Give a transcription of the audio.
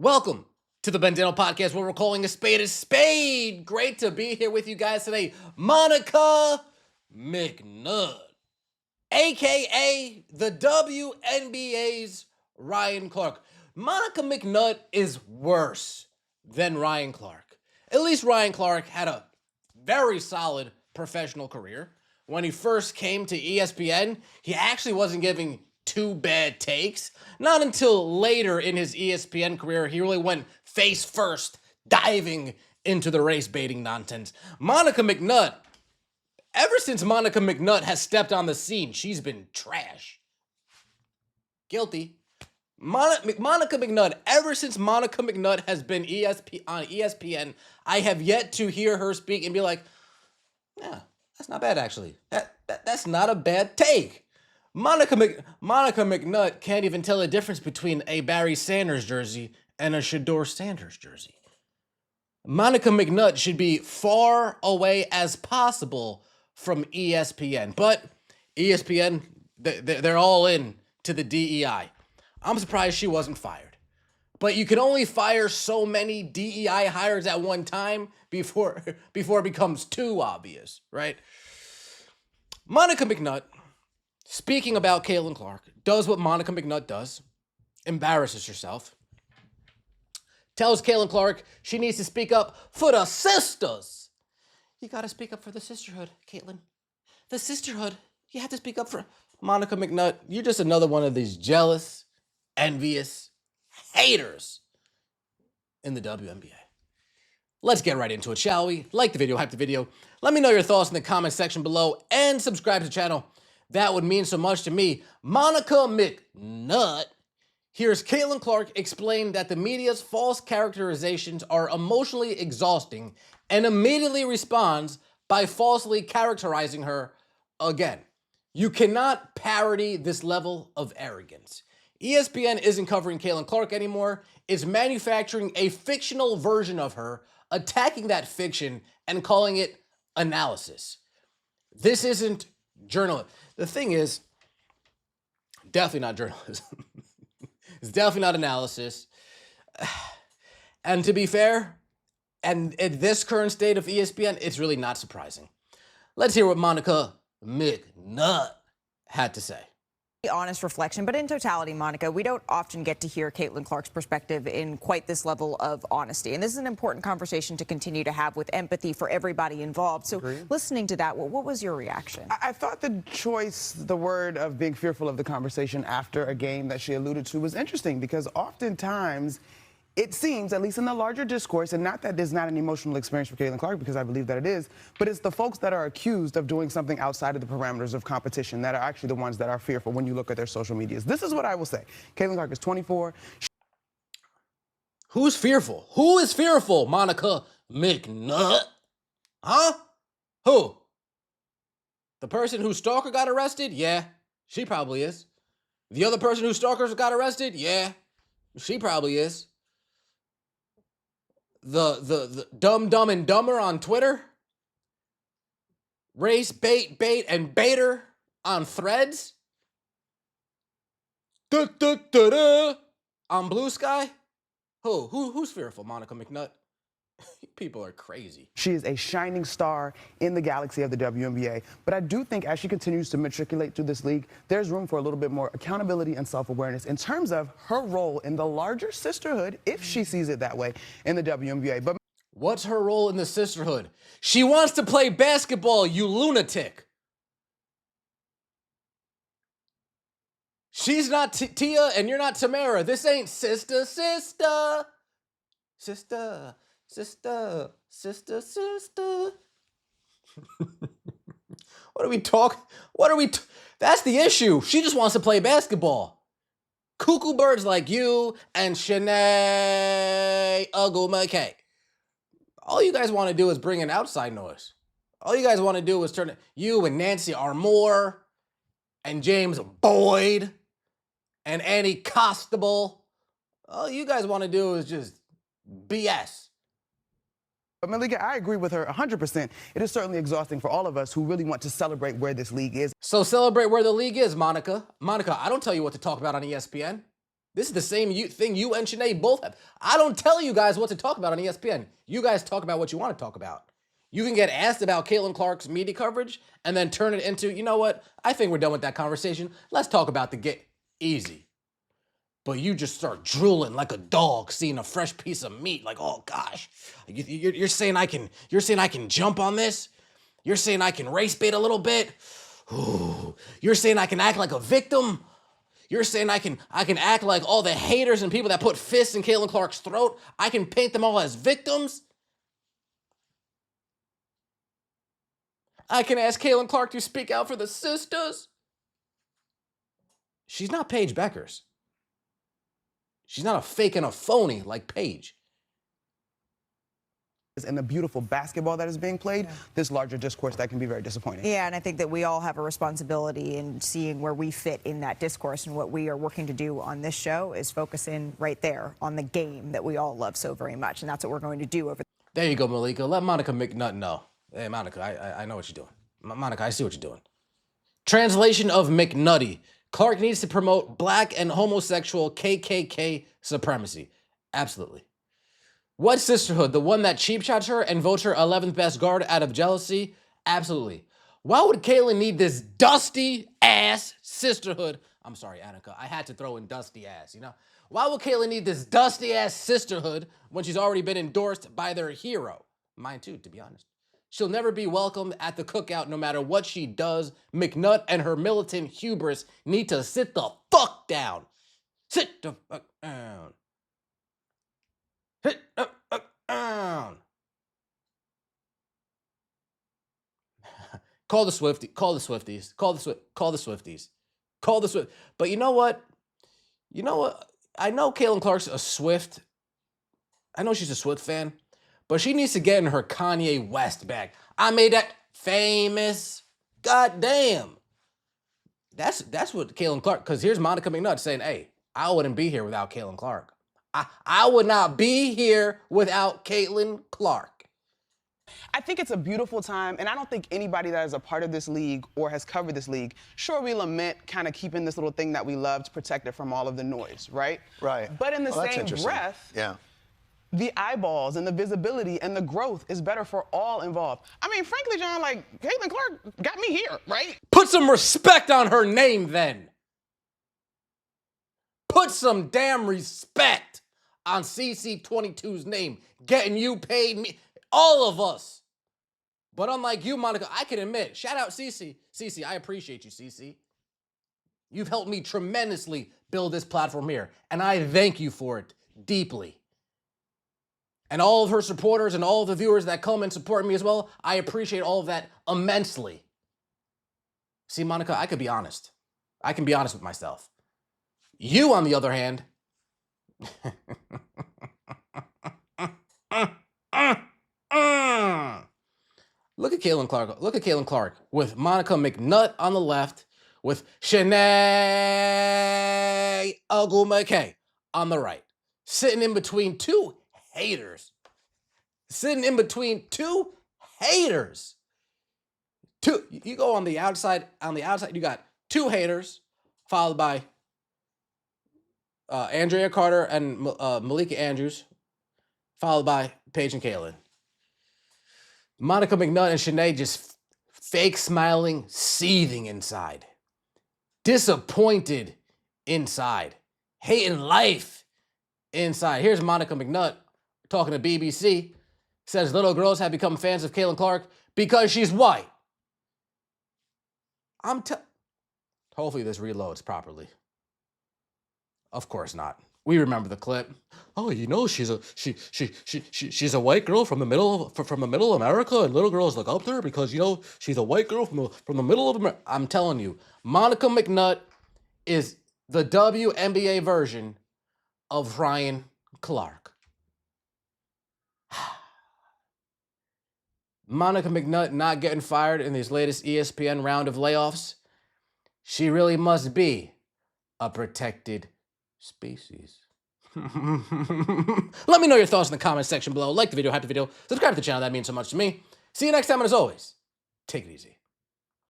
Welcome to the Bandano Podcast, where we're calling a spade. Great to be here with you guys today. Monica McNutt, a.k.a. the WNBA's Ryan Clark. Monica McNutt is worse than Ryan Clark. At least Ryan Clark had a very solid professional career. When he first came to ESPN, he actually wasn't giving two bad takes. Not until later in his ESPN career, he really went face first, diving into the race baiting nonsense. Monica McNutt, ever since Monica McNutt has stepped on the scene, she's been trash. Guilty. Monica McNutt, ever since Monica McNutt has been on ESPN, I have yet to hear her speak and be like, yeah, that's not bad actually. That's not a bad take. Monica McNutt can't even tell the difference between a Barry Sanders jersey and a Shedeur Sanders jersey. Monica McNutt should be far away as possible from ESPN, but ESPN, they're all in to the DEI. I'm surprised she wasn't fired. But you can only fire so many DEI hires at one time before it becomes too obvious, right? Monica McNutt, speaking about Caitlin Clark, does what Monica McNutt does, embarrasses herself, tells Caitlin Clark she needs to speak up for the sisters. You got to speak up for the sisterhood, Caitlin. The sisterhood. You have to speak up for Monica McNutt. You're just another one of these jealous, envious haters in the WNBA. Let's get right into it, shall we? Like the video, hype the video. Let me know your thoughts in the comment section below and subscribe to the channel. That would mean so much to me. Monica McNutt hears Caitlin Clark explain that the media's false characterizations are emotionally exhausting and immediately responds by falsely characterizing her again. You cannot parody this level of arrogance. ESPN isn't covering Caitlin Clark anymore. It's manufacturing a fictional version of her, attacking that fiction and calling it analysis. This isn't journalism. The thing is, definitely not journalism. It's definitely not analysis. And to be fair, and at this current state of ESPN, it's really not surprising. Let's hear what Monica McNutt had to say. Honest reflection, but in totality, Monica, we don't often get to hear Caitlin Clark's perspective in quite this level of honesty. And this is an important conversation to continue to have with empathy for everybody involved. So listening to that, what was your reaction? I thought the choice, the word of being fearful of the conversation after a game that she alluded to was interesting, because oftentimes it seems, at least in the larger discourse, and not that there's not an emotional experience for Caitlin Clark, because I believe that it is, but it's the folks that are accused of doing something outside of the parameters of competition that are actually the ones that are fearful when you look at their social medias. This is what I will say. Caitlin Clark is 24. Who's fearful? Who is fearful, Monica McNutt? Huh? Who? The person whose stalker got arrested? Yeah, she probably is. The other person whose stalkers got arrested? Yeah, she probably is. The dumb and dumber on Twitter, race bait and baiter on Threads, on Blue Sky. Who's fearful, Monica McNutt? People are crazy. She is a shining star in the galaxy of the WNBA, but I do think as she continues to matriculate through this league, there's room for a little bit more accountability and self-awareness in terms of her role in the larger sisterhood, if she sees it that way, in the WNBA. But what's her role in the sisterhood? She wants to play basketball, you lunatic. She's not Tia and you're not Tamara. This ain't sister. What are we talking? That's the issue. She just wants to play basketball. Cuckoo birds like you and Shanae Uggle McKay. All you guys want to do is bring in outside noise. All you guys want to do is turn you and Nancy Armour and James Boyd and Annie Costable. All you guys want to do is just BS. But Malika, I agree with her 100%. It is certainly exhausting for all of us who really want to celebrate where this league is. So celebrate where the league is, Monica. Monica, I don't tell you what to talk about on ESPN. This is the same thing you and Sinead both have. I don't tell you guys what to talk about on ESPN. You guys talk about what you want to talk about. You can get asked about Caitlin Clark's media coverage and then turn it into, you know what? I think we're done with that conversation. Let's talk about the game. Easy. But you just start drooling like a dog seeing a fresh piece of meat. Like, oh gosh, you're saying I can jump on this? You're saying I can race bait a little bit? Ooh. You're saying I can act like a victim? You're saying I can act like all the haters and people that put fists in Caitlin Clark's throat? I can paint them all as victims? I can ask Caitlin Clark to speak out for the sisters? She's not Paige Beckers. She's not a fake and a phony like Paige. And the beautiful basketball that is being played, this larger discourse that can be very disappointing. Yeah, and I think that we all have a responsibility in seeing where we fit in that discourse, and what we are working to do on this show is focus in right there on the game that we all love so very much, and that's what we're going to do over. There you go, Malika. Let Monica McNutt know. Hey, Monica, I know what you're doing. Monica, I see what you're doing. Translation of McNutty. Clark needs to promote black and homosexual KKK supremacy. Absolutely. What sisterhood? The one that cheap shots her and votes her 11th best guard out of jealousy? Absolutely. Why would Caitlin need this dusty ass sisterhood? I'm sorry, Annika. I had to throw in dusty ass, you know? Why would Caitlin need this dusty ass sisterhood when she's already been endorsed by their hero? Mine too, to be honest. She'll never be welcomed at the cookout no matter what she does. McNutt and her militant hubris need to sit the fuck down. Sit the fuck down. Sit the fuck down. Call the Swifties. Call the Swifties. Call the Swifties. Call the Swift. But you know what? You know what? I know Caitlin Clark's a Swift. I know she's a Swift fan. But she needs to get in her Kanye West bag. I made that famous. God damn. That's what Caitlin Clark, because here's Monica McNutt saying, hey, I wouldn't be here without Caitlin Clark. I would not be here without Caitlin Clark. I think it's a beautiful time, and I don't think anybody that is a part of this league or has covered this league, sure, we lament kind of keeping this little thing that we love to protect it from all of the noise, right? Right. But in the Well, same breath, yeah, the eyeballs and the visibility and the growth is better for all involved. I mean, frankly, John, like, Caitlin Clark got me here, right? Put some respect on her name then. Put some damn respect on CC22's name. Getting you paid, me, all of us. But unlike you, Monica, I can admit, shout out CC. CC, I appreciate you, CC. You've helped me tremendously build this platform here, and I thank you for it deeply. And all of her supporters and all of the viewers that come and support me as well, I appreciate all of that immensely. See, Monica, I could be honest. I can be honest with myself. You, on the other hand, look at Caitlin Clark. Look at Caitlin Clark with Monica McNutt on the left, with Sinead Ogumake on the right, sitting in between two haters. Sitting in between two haters. You go on the outside, you got two haters, followed by Andrea Carter and Malika Andrews, followed by Paige and Caitlin. Monica McNutt and Sinead just fake smiling, seething inside. Disappointed inside. Hating life inside. Here's Monica McNutt talking to BBC. Says little girls have become fans of Caitlin Clark because she's white. Hopefully this reloads properly. Of course not. We remember the clip. Oh, you know, she's a white girl from the middle of America, and little girls look up to her because, you know, she's a white girl from the middle of America. I'm telling you, Monica McNutt is the WNBA version of Ryan Clark. Monica McNutt not getting fired in this latest ESPN round of layoffs. She really must be a protected species. Let me know your thoughts in the comment section below. Like the video, hype the video, subscribe to the channel. That means so much to me. See you next time, and as always, take it easy.